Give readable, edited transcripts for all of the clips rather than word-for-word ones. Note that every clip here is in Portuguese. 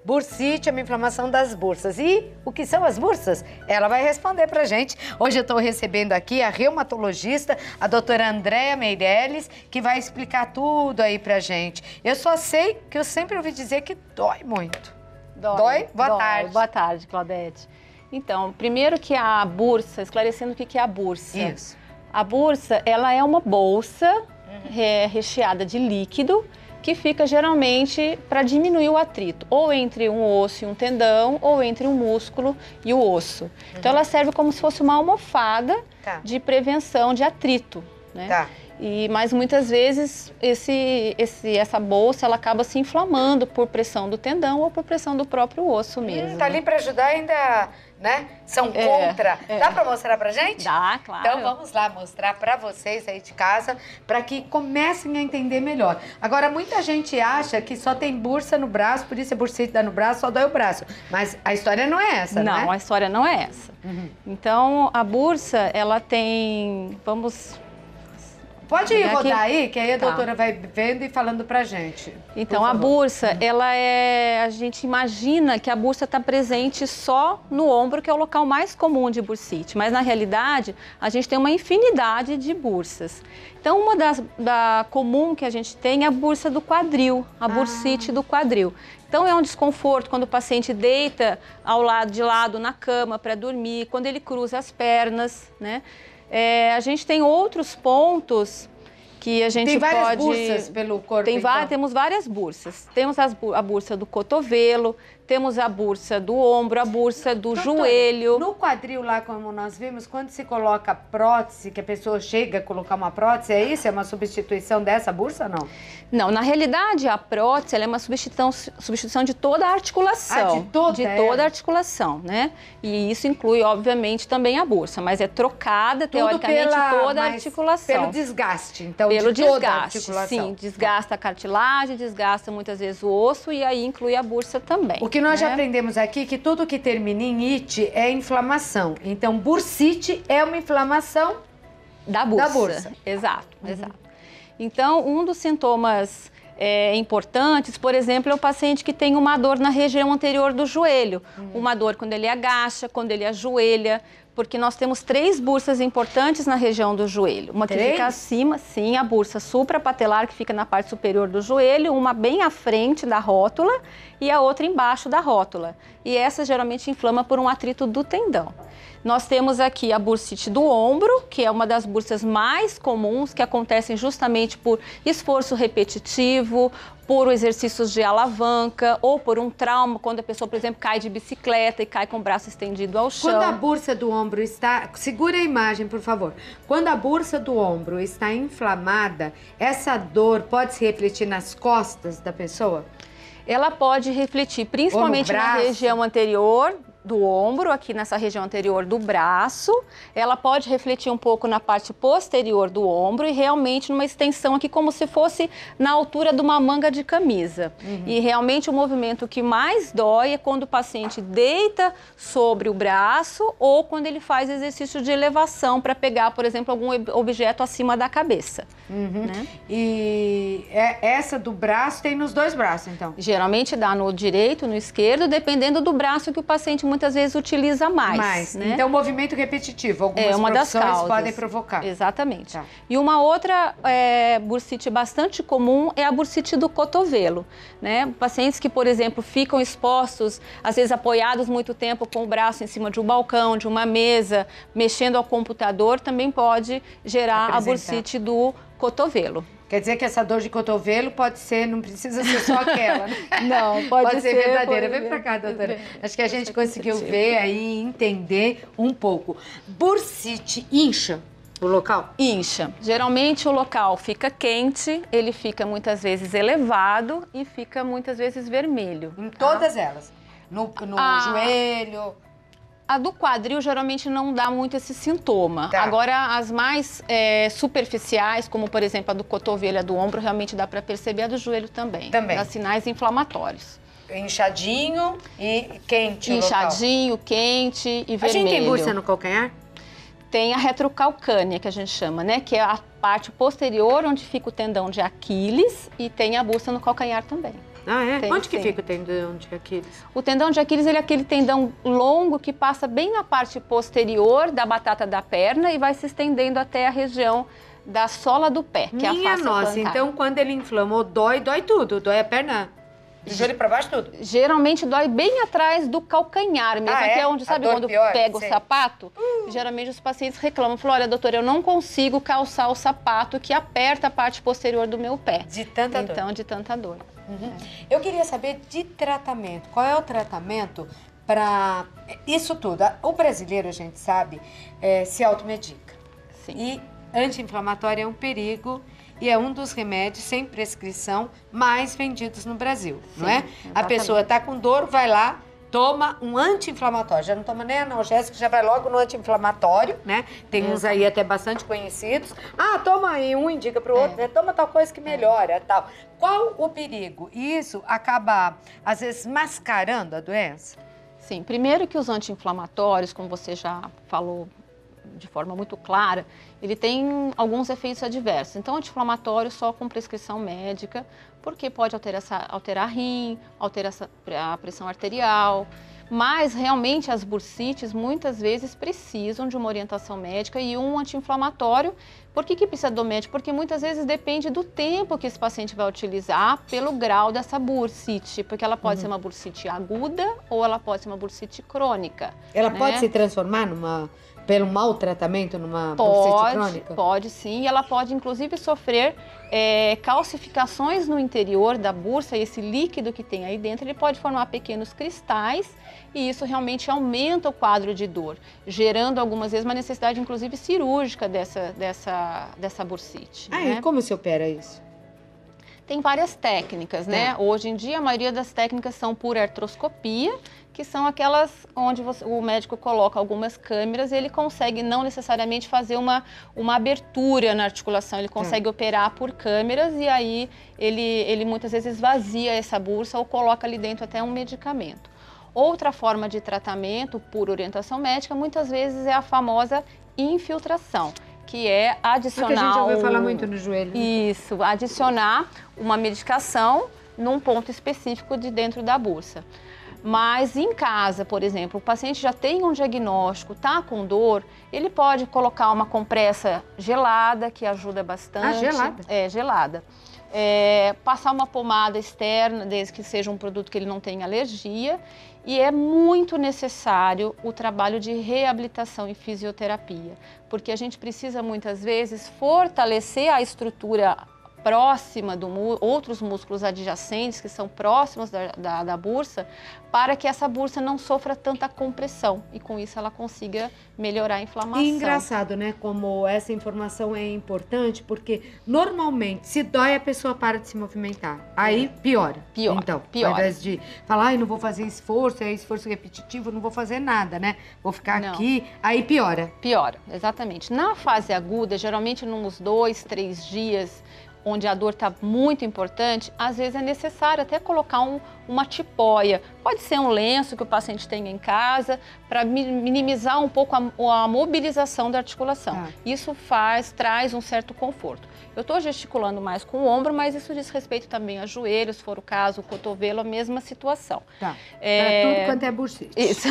Bursite é uma inflamação das bursas. E o que são as bursas? Ela vai responder pra gente. Hoje eu estou recebendo aqui a reumatologista, a doutora Andréa Meirelles, que vai explicar tudo aí pra gente. Eu só sei que eu sempre ouvi dizer que dói muito. Dói? Boa tarde. Boa tarde, Claudete. Então, primeiro que a bursa, esclarecendo o que é a bursa. Isso. A bursa, ela é uma bolsa recheada de líquido que fica geralmente para diminuir o atrito, ou entre um osso e um tendão, ou entre um músculo e o osso. Então, ela serve como se fosse uma almofada de prevenção de atrito, né? Tá. Mas muitas vezes essa bolsa ela acaba se inflamando por pressão do tendão ou por pressão do próprio osso mesmo. Tá ali para ajudar ainda, né? São contra. Dá para mostrar pra gente? Dá, claro. Então vamos lá mostrar para vocês aí de casa, para que comecem a entender melhor. Agora, muita gente acha que só tem bursa no braço, por isso é bursite dá no braço, só dói o braço. Mas a história não é essa, não, né? Não, a história não é essa. Então, a bursa, ela tem, Pode ir rodar aí, que aí a Tá. doutora vai vendo e falando pra gente. Então, a bursa, a gente imagina que a bursa está presente só no ombro, que é o local mais comum de bursite. Mas, na realidade, a gente tem uma infinidade de bursas. Então, uma da comum que a gente tem é a bursa do quadril, a bursite do quadril. Então, é um desconforto quando o paciente deita de lado na cama para dormir, quando ele cruza as pernas, né? A gente tem outros pontos que a gente pode... Tem várias bursas pelo corpo, Temos várias bursas. Temos a bursa do cotovelo, temos a bursa do ombro, a bursa do joelho. No quadril lá, como nós vimos, quando se coloca prótese, que a pessoa chega a colocar uma prótese, é isso? É uma substituição dessa bursa, não? Não, na realidade, a prótese ela é uma substituição de toda a articulação. De toda a articulação, né? E isso inclui, obviamente, também a bursa, mas é trocada, teoricamente, toda a articulação. Pelo desgaste, então, pelo de toda desgaste, a articulação. sim. Desgasta a cartilagem, desgasta muitas vezes o osso e aí inclui a bursa também. O que nós já aprendemos aqui, que tudo que termina em ite é inflamação. Então, bursite é uma inflamação da bursa. Exato, exato. Então, um dos sintomas importantes, por exemplo, é o paciente que tem uma dor na região anterior do joelho. Uma dor quando ele agacha, quando ele ajoelha, porque nós temos 3 bursas importantes na região do joelho. Uma que fica acima, sim, a bursa suprapatelar, que fica na parte superior do joelho, uma bem à frente da rótula e a outra embaixo da rótula. E essa geralmente inflama por um atrito do tendão. Nós temos aqui a bursite do ombro, que é uma das bursas mais comuns, que acontecem justamente por esforço repetitivo, por exercícios de alavanca ou por um trauma, quando a pessoa, por exemplo, cai de bicicleta e cai com o braço estendido ao chão. Quando a bursa do ombro está... Segura a imagem, por favor. Quando a bursa do ombro está inflamada, essa dor pode se refletir nas costas da pessoa? Ela pode refletir principalmente na região anterior do ombro, aqui nessa região anterior do braço. Ela pode refletir um pouco na parte posterior do ombro e realmente numa extensão aqui como se fosse na altura de uma manga de camisa. E realmente o movimento que mais dói é quando o paciente deita sobre o braço ou quando ele faz exercício de elevação para pegar, por exemplo, algum objeto acima da cabeça. Né? E essa do braço tem nos 2 braços, então? Geralmente dá no direito, no esquerdo, dependendo do braço que o paciente muitas vezes utiliza mais. Né? Então, movimento repetitivo, algumas uma das causas podem provocar. Exatamente. Tá. E uma outra bursite bastante comum é a bursite do cotovelo. Né? Pacientes que, por exemplo, ficam expostos, às vezes apoiados muito tempo com o braço em cima de um balcão, de uma mesa, mexendo ao computador, também pode gerar a bursite do cotovelo. Quer dizer que essa dor de cotovelo pode ser, não precisa ser só aquela, né? Não, pode ser verdadeira. Vem pra cá, doutora. Acho que a gente conseguiu ver aí, entender um pouco. Bursite incha o local? Incha. Geralmente o local fica quente, ele fica muitas vezes elevado e fica muitas vezes vermelho. Em todas elas? No joelho... A do quadril geralmente não dá muito esse sintoma. Tá. Agora, as mais superficiais, como por exemplo a do cotovelo e a do ombro, realmente dá para perceber, a do joelho também. Dá sinais inflamatórios. Inchadinho e quente o Inchadinho, quente e vermelho. A gente tem bursa no calcanhar? Tem a retrocalcânea, que a gente chama, né? Que é a parte posterior onde fica o tendão de Aquiles e tem a bursa no calcanhar também. Ah, é? Tem, Onde que sim. fica o tendão de Aquiles? O tendão de Aquiles ele é aquele tendão longo que passa bem na parte posterior da batata da perna e vai se estendendo até a região da sola do pé, que é a Minha face nossa, plantar. então quando ele inflamou, dói tudo. Dói a perna de joelho pra baixo, tudo. Geralmente dói bem atrás do calcanhar mesmo, Ah, que é? é onde, A sabe, dor quando pior, pega sei. o sapato, geralmente os pacientes reclamam, falam, olha, doutora, eu não consigo calçar o sapato que aperta a parte posterior do meu pé. De tanta dor. Então, de tanta dor. Eu queria saber de tratamento. Qual é o tratamento para isso tudo? O brasileiro, a gente sabe, se automedica. Sim. E anti-inflamatório é um perigo e é um dos remédios sem prescrição mais vendidos no Brasil, não é? Sim, A pessoa está com dor, vai lá, toma um anti-inflamatório. Já não toma nem analgésico, já vai logo no anti-inflamatório, né? Tem uns aí até bastante conhecidos. Ah, toma aí, um indica para o outro, né? Toma tal coisa que melhora, tal. Qual o perigo? E isso acaba, às vezes, mascarando a doença? Sim, primeiro que os anti-inflamatórios, como você já falou de forma muito clara, ele tem alguns efeitos adversos. Então, anti-inflamatório só com prescrição médica, porque pode alterar rim, alterar a pressão arterial, mas realmente as bursites muitas vezes precisam de uma orientação médica e um anti-inflamatório. Por que precisa do médico? Porque muitas vezes depende do tempo que esse paciente vai utilizar pelo grau dessa bursite, porque ela pode ser uma bursite aguda ou ela pode ser uma bursite crônica. Ela né? pode se transformar pelo mau tratamento numa bursite crônica? Pode sim, e ela pode inclusive sofrer calcificações no interior da bursa, e esse líquido que tem aí dentro, ele pode formar pequenos cristais e isso realmente aumenta o quadro de dor, gerando algumas vezes uma necessidade inclusive cirúrgica dessa bursite. Ah, né? e como se opera isso? Tem várias técnicas, né? Hoje em dia, a maioria das técnicas são por artroscopia, que são aquelas onde o médico coloca algumas câmeras e ele consegue não necessariamente fazer uma abertura na articulação, ele consegue operar por câmeras e aí ele muitas vezes esvazia essa bursa ou coloca ali dentro até um medicamento. Outra forma de tratamento por orientação médica, muitas vezes é a famosa infiltração, que é adicionar... É que a gente ouviu falar muito no joelho. Né? Isso, adicionar uma medicação num ponto específico de dentro da bursa. Mas em casa, por exemplo, o paciente já tem um diagnóstico, está com dor, ele pode colocar uma compressa gelada, que ajuda bastante. Ah, gelada? É, gelada. Passar uma pomada externa, desde que seja um produto que ele não tenha alergia. E é muito necessário o trabalho de reabilitação e fisioterapia, porque a gente precisa muitas vezes fortalecer a estrutura próxima outros músculos adjacentes que são próximos da bursa, para que essa bursa não sofra tanta compressão e com isso ela consiga melhorar a inflamação. E engraçado, né, como essa informação é importante, porque normalmente se dói a pessoa para de se movimentar, aí piora. Então, piora. ao invés de falar, ai, não vou fazer esforço, é esforço repetitivo, não vou fazer nada, né, vou ficar aqui, aí piora. Piora, exatamente. Na fase aguda, geralmente nos 2, 3 dias, onde a dor está muito importante, às vezes é necessário até colocar uma tipóia. Pode ser um lenço que o paciente tenha em casa, para minimizar um pouco a mobilização da articulação. Isso traz um certo conforto. Eu estou gesticulando mais com o ombro, mas isso diz respeito também a joelho, se for o caso, o cotovelo, a mesma situação. Tá, tudo quanto é bursite. Isso.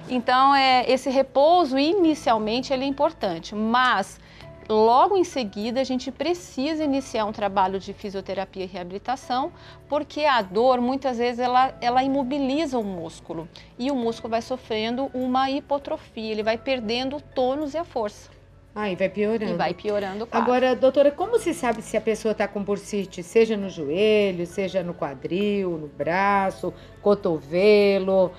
Então, esse repouso, inicialmente, ele é importante, mas... Logo em seguida, a gente precisa iniciar um trabalho de fisioterapia e reabilitação, porque a dor, muitas vezes, ela imobiliza o músculo e o músculo vai sofrendo uma hipotrofia, ele vai perdendo o tônus e a força. Aí vai piorando. E vai piorando o quadro. Agora, doutora, como se sabe se a pessoa está com bursite, seja no joelho, seja no quadril, no braço, cotovelo,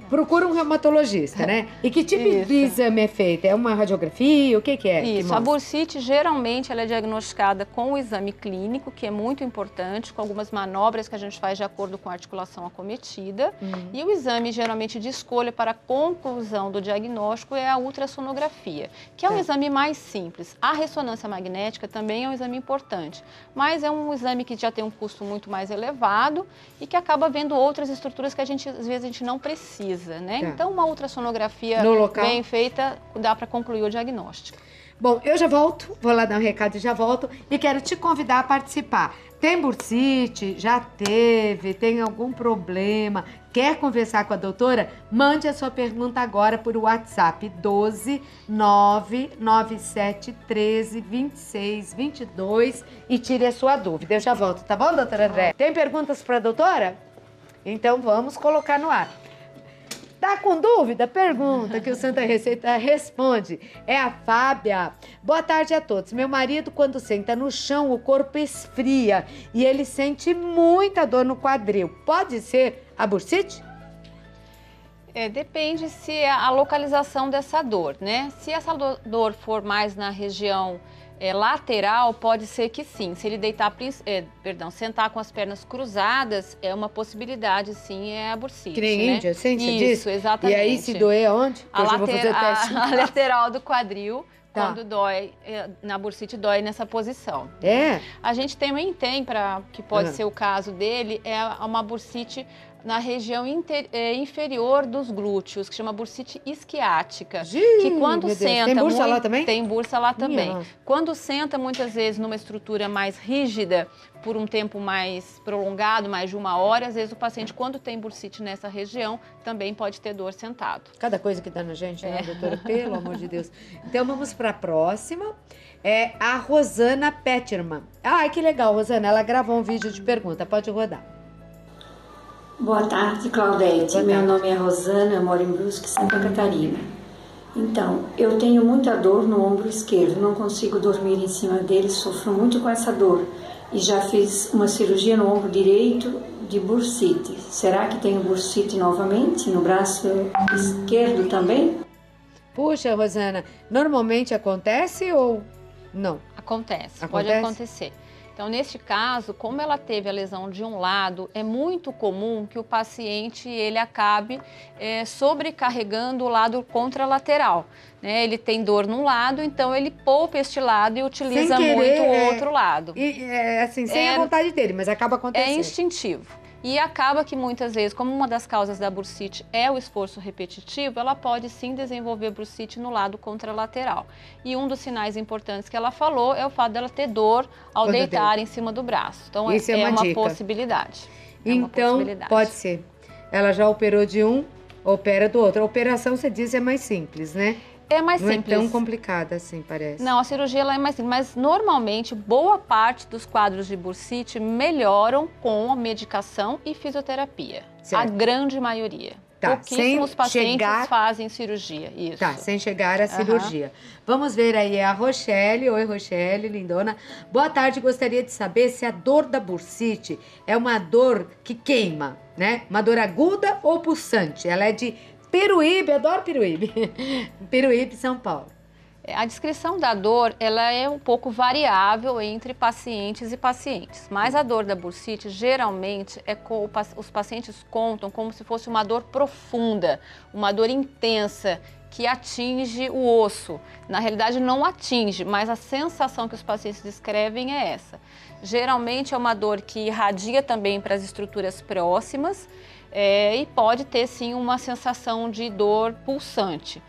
procura um reumatologista, né? E que tipo de exame é feito? É uma radiografia? O que é? Isso, a bursite geralmente ela é diagnosticada com o exame clínico, que é muito importante, com algumas manobras que a gente faz de acordo com a articulação acometida. E o exame geralmente de escolha para a conclusão do diagnóstico é a ultrassonografia, que é um exame mais simples. A ressonância magnética também é um exame importante, mas é um exame que já tem um custo muito mais elevado e que acaba vendo outras estruturas que às vezes a gente não precisa. Né? Então, uma ultrassonografia bem feita dá para concluir o diagnóstico. Bom, eu já volto, vou lá dar um recado e já volto. E quero te convidar a participar. Tem bursite? Já teve? Tem algum problema? Quer conversar com a doutora? Mande a sua pergunta agora por WhatsApp 12 997 13 26 22 e tire a sua dúvida. Eu já volto, tá bom, doutora André? Tem perguntas para a doutora? Então vamos colocar no ar. Tá com dúvida? Pergunta que o Santa Receita responde. É a Fábia. Boa tarde a todos. Meu marido, quando senta no chão, o corpo esfria e ele sente muita dor no quadril. Pode ser a bursite? Depende se é a localização dessa dor, né? Se essa dor for mais na região lateral, pode ser que sim. Se ele deitar, sentar com as pernas cruzadas, é uma possibilidade, sim, é a bursite. Que nem né? índia, sente Isso, disso? exatamente. E aí, se doer aonde? A lateral do quadril, tá. Quando dói, na bursite dói nessa posição. É? A gente também tem, que pode ser o caso dele, é uma bursite na região inferior dos glúteos, que chama bursite isquiática. Que quando senta... Tem bursa lá também? Tem bursa lá também. Nossa. Quando senta, muitas vezes, numa estrutura mais rígida, por um tempo mais prolongado, mais de 1 hora, às vezes o paciente, quando tem bursite nessa região, também pode ter dor sentado. Cada coisa que dá na gente, né, doutora? Pelo amor de Deus. Então, vamos para a próxima. É a Rosana Petterman. Ai, que legal, Rosana. Ela gravou um vídeo de pergunta. Pode rodar. Boa tarde, Claudete. Meu nome é Rosana, eu moro em Brusque, Santa Catarina. Então, eu tenho muita dor no ombro esquerdo, não consigo dormir em cima dele, sofro muito com essa dor. E já fiz uma cirurgia no ombro direito de bursite. Será que tenho bursite novamente no braço esquerdo também? Puxa, Rosana, normalmente acontece ou não? Acontece, pode acontecer. Então, neste caso, como ela teve a lesão de um lado, é muito comum que o paciente ele acabe sobrecarregando o lado contralateral. Né? Ele tem dor num lado, então ele poupa este lado e utiliza muito o outro lado. Assim, sem a vontade dele, mas acaba acontecendo. É instintivo. E acaba que muitas vezes, como uma das causas da bursite é o esforço repetitivo, ela pode sim desenvolver bursite no lado contralateral. E um dos sinais importantes que ela falou é o fato dela ter dor ao deitar em cima do braço. Então isso é uma possibilidade. Então, pode ser. Ela já operou de um, opera do outro. A operação, você diz, é mais simples, né? É mais simples. Não é tão complicada assim, parece. Não, a cirurgia ela é mais simples, mas normalmente boa parte dos quadros de bursite melhoram com a medicação e fisioterapia. Certo. A grande maioria. Tá, pouquíssimos pacientes fazem cirurgia, isso. Tá, sem chegar à cirurgia. Vamos ver aí a Rochelle. Oi, Rochelle, lindona. Boa tarde, gostaria de saber se a dor da bursite é uma dor que queima, né? Uma dor aguda ou pulsante? Ela é de Peruíbe, adoro Peruíbe. Peruíbe, São Paulo. A descrição da dor, ela é um pouco variável entre pacientes e pacientes, mas a dor da bursite, geralmente, os pacientes contam como se fosse uma dor profunda, uma dor intensa, que atinge o osso. Na realidade, não atinge, mas a sensação que os pacientes descrevem é essa. Geralmente, é uma dor que irradia também para as estruturas próximas e pode ter, sim, uma sensação de dor pulsante.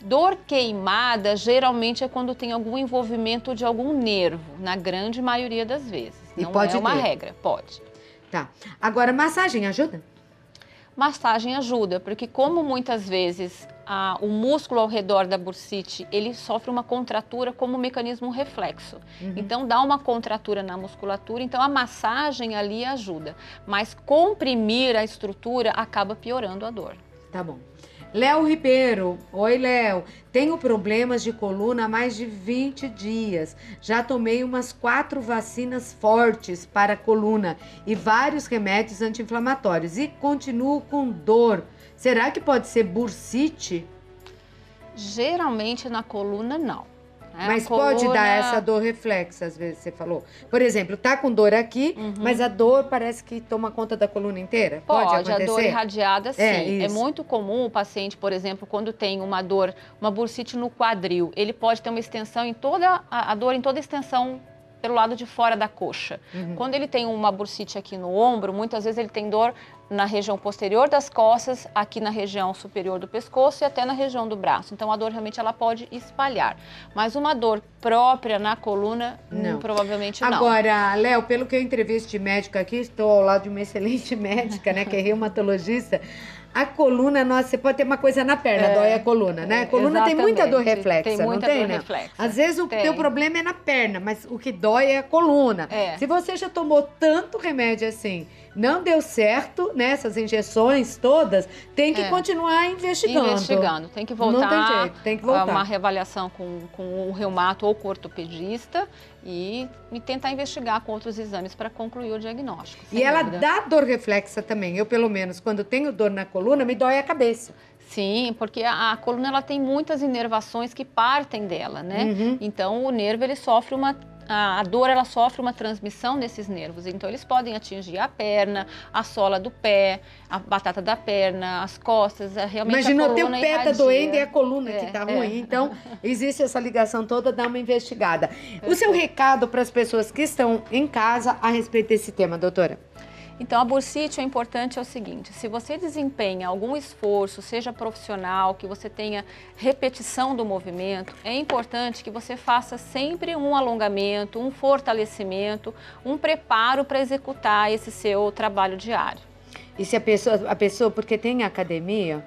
Dor queimada, geralmente, é quando tem algum envolvimento de algum nervo, na grande maioria das vezes. Não é uma regra, pode. Tá. Agora, massagem ajuda? Massagem ajuda, porque como muitas vezes o músculo ao redor da bursite, ele sofre uma contratura como um mecanismo reflexo. Então, dá uma contratura na musculatura, então a massagem ali ajuda. Mas comprimir a estrutura acaba piorando a dor. Tá bom. Léo Ribeiro, oi Léo, tenho problemas de coluna há mais de 20 dias, já tomei umas 4 vacinas fortes para a coluna e vários remédios anti-inflamatórios e continuo com dor. Será que pode ser bursite? Geralmente na coluna não. Mas pode dar essa dor reflexa, às vezes você falou. Por exemplo, tá com dor aqui, mas a dor parece que toma conta da coluna inteira? Pode acontecer? A dor irradiada, sim. É muito comum o paciente, por exemplo, quando tem uma dor, uma bursite no quadril, ele pode ter uma extensão em toda, a dor em toda a extensão pelo lado de fora da coxa. Quando ele tem uma bursite aqui no ombro, muitas vezes ele tem dor na região posterior das costas, aqui na região superior do pescoço e até na região do braço. Então, a dor realmente ela pode espalhar. Mas uma dor própria na coluna, provavelmente não. Agora, Léo, pelo que eu entrevisto de médico aqui, estou ao lado de uma excelente médica, né, que é reumatologista. A coluna, nossa, você pode ter uma coisa na perna, dói a coluna, né? A coluna tem muita dor reflexa, tem muita dor reflexa. Às vezes o teu problema é na perna, mas o que dói é a coluna. Se você já tomou tanto remédio assim, não deu certo, né? Essas injeções todas, tem que continuar investigando. Tem que voltar. Não tem jeito, tem que voltar. A uma reavaliação com o reumato ou com o ortopedista e tentar investigar com outros exames para concluir o diagnóstico. E ela dá dor reflexa também. Eu, pelo menos, quando tenho dor na coluna, me dói a cabeça. Sim, porque a coluna ela tem muitas inervações que partem dela, né? Então, o nervo ele sofre a dor ela sofre uma transmissão desses nervos, então eles podem atingir a perna, a sola do pé, a batata da perna, as costas, realmente Imagina, a coluna o teu pé tá doendo e a coluna que tá ruim, então existe essa ligação toda, dá uma investigada. O seu recado para as pessoas que estão em casa a respeito desse tema, doutora? Então, a bursite, o importante é o seguinte, se você desempenha algum esforço, seja profissional, que você tenha repetição do movimento, é importante que você faça sempre um alongamento, um fortalecimento, um preparo para executar esse seu trabalho diário. E se a pessoa, porque tem academia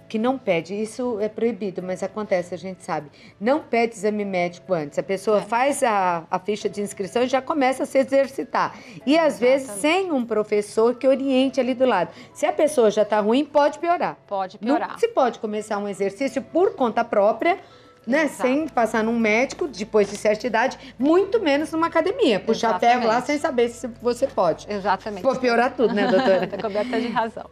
que não pede, isso é proibido, mas acontece, a gente sabe, não pede exame médico antes, a pessoa faz a ficha de inscrição e já começa a se exercitar. E às vezes sem um professor que oriente ali do lado. Se a pessoa já está ruim, pode piorar. Pode piorar. Não se pode começar um exercício por conta própria, né, sem passar num médico, depois de certa idade, muito menos numa academia. Puxar ferro lá sem saber se você pode. Exatamente. Pode piorar tudo, né, doutora? Está coberta de razão.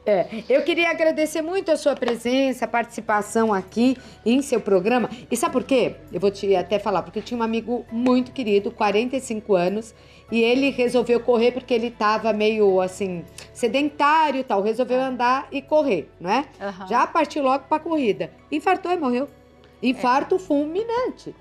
Eu queria agradecer muito a sua presença, a participação aqui em seu programa. E sabe por quê? Eu vou te até falar, porque eu tinha um amigo muito querido, 45 anos, e ele resolveu correr porque ele estava meio, assim, sedentário e tal. Resolveu andar e correr, não é? Já partiu logo para a corrida. Infartou e morreu. Infarto fulminante.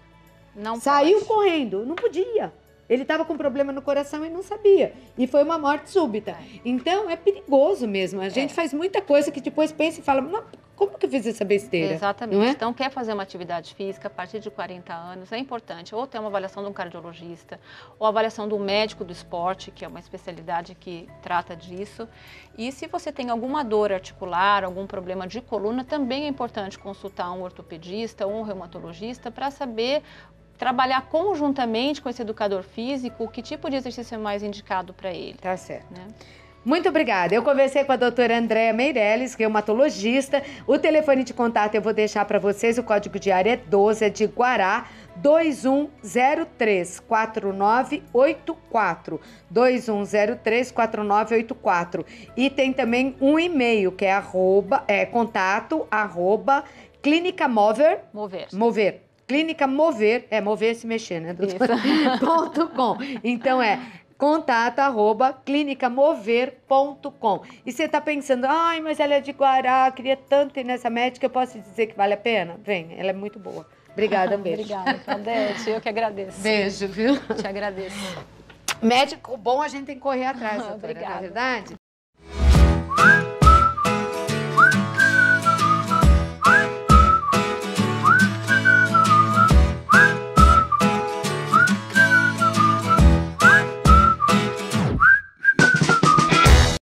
Não saiu correndo, não podia. Ele estava com problema no coração e não sabia. E foi uma morte súbita. Então, é perigoso mesmo. A gente faz muita coisa que depois pensa e fala, não, como que eu fiz essa besteira? Exatamente. Então, quer fazer uma atividade física a partir de 40 anos, é importante ou ter uma avaliação de um cardiologista, ou avaliação de um médico do esporte, que é uma especialidade que trata disso. E se você tem alguma dor articular, algum problema de coluna, também é importante consultar um ortopedista ou um reumatologista para saber trabalhar conjuntamente com esse educador físico, que tipo de exercício é mais indicado para ele. Tá certo. Né? Muito obrigada. Eu conversei com a doutora Andréa Meirelles, reumatologista. O telefone de contato eu vou deixar para vocês. O código de área é 12, é de Guará, 2103-4984. 2103-4984. E tem também um e-mail, que é contato@clinicamover. Mover. Clínica Mover, mover se mexer, né, doutora? .com. Então contato@clinicamover.com. E você tá pensando, ai, mas ela é de Guará, queria tanto ir nessa médica, eu posso dizer que vale a pena? Vem, ela é muito boa. Obrigada, beijo. Obrigada, Claudete, eu que agradeço. Beijo, viu? Te agradeço. Médico bom a gente tem que correr atrás, doutora, Obrigada. não é verdade?